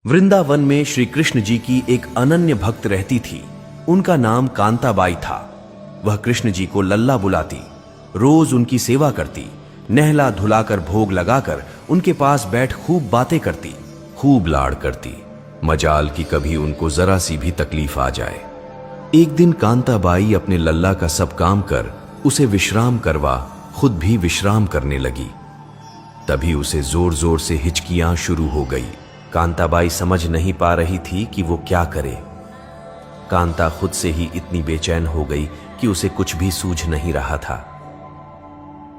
वृंदावन में श्री कृष्ण जी की एक अनन्य भक्त रहती थी। उनका नाम कांताबाई था। वह कृष्ण जी को लल्ला बुलाती, रोज उनकी सेवा करती, नहला धुलाकर भोग लगाकर उनके पास बैठ खूब बातें करती, खूब लाड़ करती। मजाल की कभी उनको जरा सी भी तकलीफ आ जाए। एक दिन कांताबाई अपने लल्ला का सब काम कर उसे विश्राम करवा खुद भी विश्राम करने लगी। तभी उसे जोर जोर से हिचकियां शुरू हो गई। कांताबाई समझ नहीं पा रही थी कि वो क्या करे। कांता खुद से ही इतनी बेचैन हो गई कि उसे कुछ भी सूझ नहीं रहा था।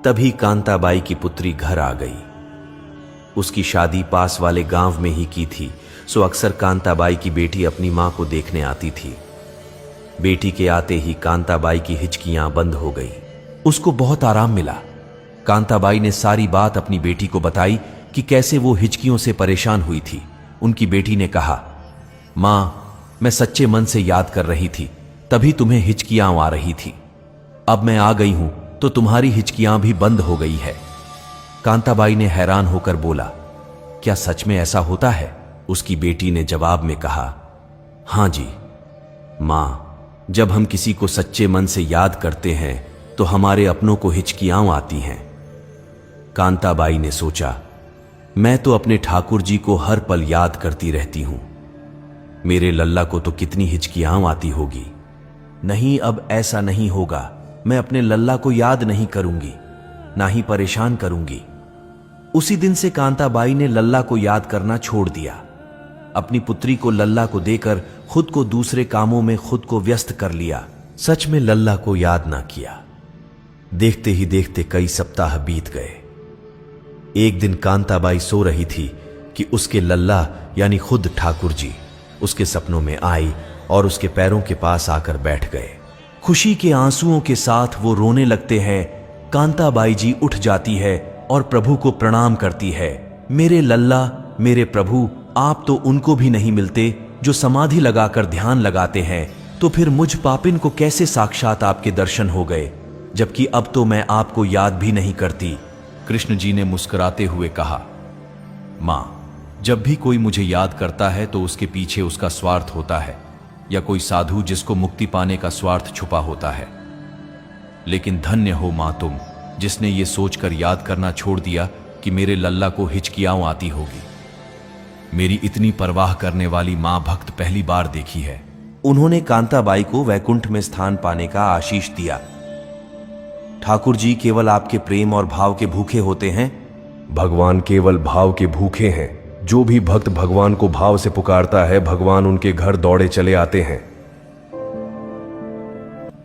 तभी कांताबाई की पुत्री घर आ गई। उसकी शादी पास वाले गांव में ही की थी, सो अक्सर कांताबाई की बेटी अपनी मां को देखने आती थी। बेटी के आते ही कांताबाई की हिचकियां बंद हो गई। उसको बहुत आराम मिला। कांताबाई ने सारी बात अपनी बेटी को बताई कि कैसे वो हिचकियों से परेशान हुई थी। उनकी बेटी ने कहा, मां, मैं सच्चे मन से याद कर रही थी, तभी तुम्हें हिचकियां आ रही थी। अब मैं आ गई हूं तो तुम्हारी हिचकियां भी बंद हो गई है। कांताबाई ने हैरान होकर बोला, क्या सच में ऐसा होता है? उसकी बेटी ने जवाब में कहा, हां जी मां, जब हम किसी को सच्चे मन से याद करते हैं तो हमारे अपनों को हिचकियां आती हैं। कांताबाई ने सोचा, मैं तो अपने ठाकुर जी को हर पल याद करती रहती हूं, मेरे लल्ला को तो कितनी हिचकियां आती होगी। नहीं, अब ऐसा नहीं होगा। मैं अपने लल्ला को याद नहीं करूंगी, ना ही परेशान करूंगी। उसी दिन से कांताबाई ने लल्ला को याद करना छोड़ दिया। अपनी पुत्री को लल्ला को देकर खुद को दूसरे कामों में खुद को व्यस्त कर लिया। सच में लल्ला को याद ना किया। देखते ही देखते कई सप्ताह बीत गए। एक दिन कांताबाई सो रही थी कि उसके लल्ला यानी खुद ठाकुर जी उसके सपनों में आई और उसके पैरों के पास आकर बैठ गए। खुशी के आंसुओं के साथ वो रोने लगते हैं। कांताबाई जी उठ जाती है और प्रभु को प्रणाम करती है। मेरे लल्ला, मेरे प्रभु, आप तो उनको भी नहीं मिलते जो समाधि लगाकर ध्यान लगाते हैं, तो फिर मुझ पापिन को कैसे साक्षात आपके दर्शन हो गए, जबकि अब तो मैं आपको याद भी नहीं करती। कृष्ण जी ने मुस्कुराते हुए कहा, मां, जब भी कोई मुझे याद करता है तो उसके पीछे उसका स्वार्थ होता है, या कोई साधु जिसको मुक्ति पाने का स्वार्थ छुपा होता है। लेकिन धन्य हो मां तुम, जिसने ये सोचकर याद करना छोड़ दिया कि मेरे लल्ला को हिचकियां आती होगी। मेरी इतनी परवाह करने वाली मां भक्त पहली बार देखी है। उन्होंने कांताबाई को वैकुंठ में स्थान पाने का आशीष दिया। ठाकुर जी केवल आपके प्रेम और भाव के भूखे होते हैं। भगवान केवल भाव के भूखे हैं। जो भी भक्त भगवान को भाव से पुकारता है, भगवान उनके घर दौड़े चले आते हैं।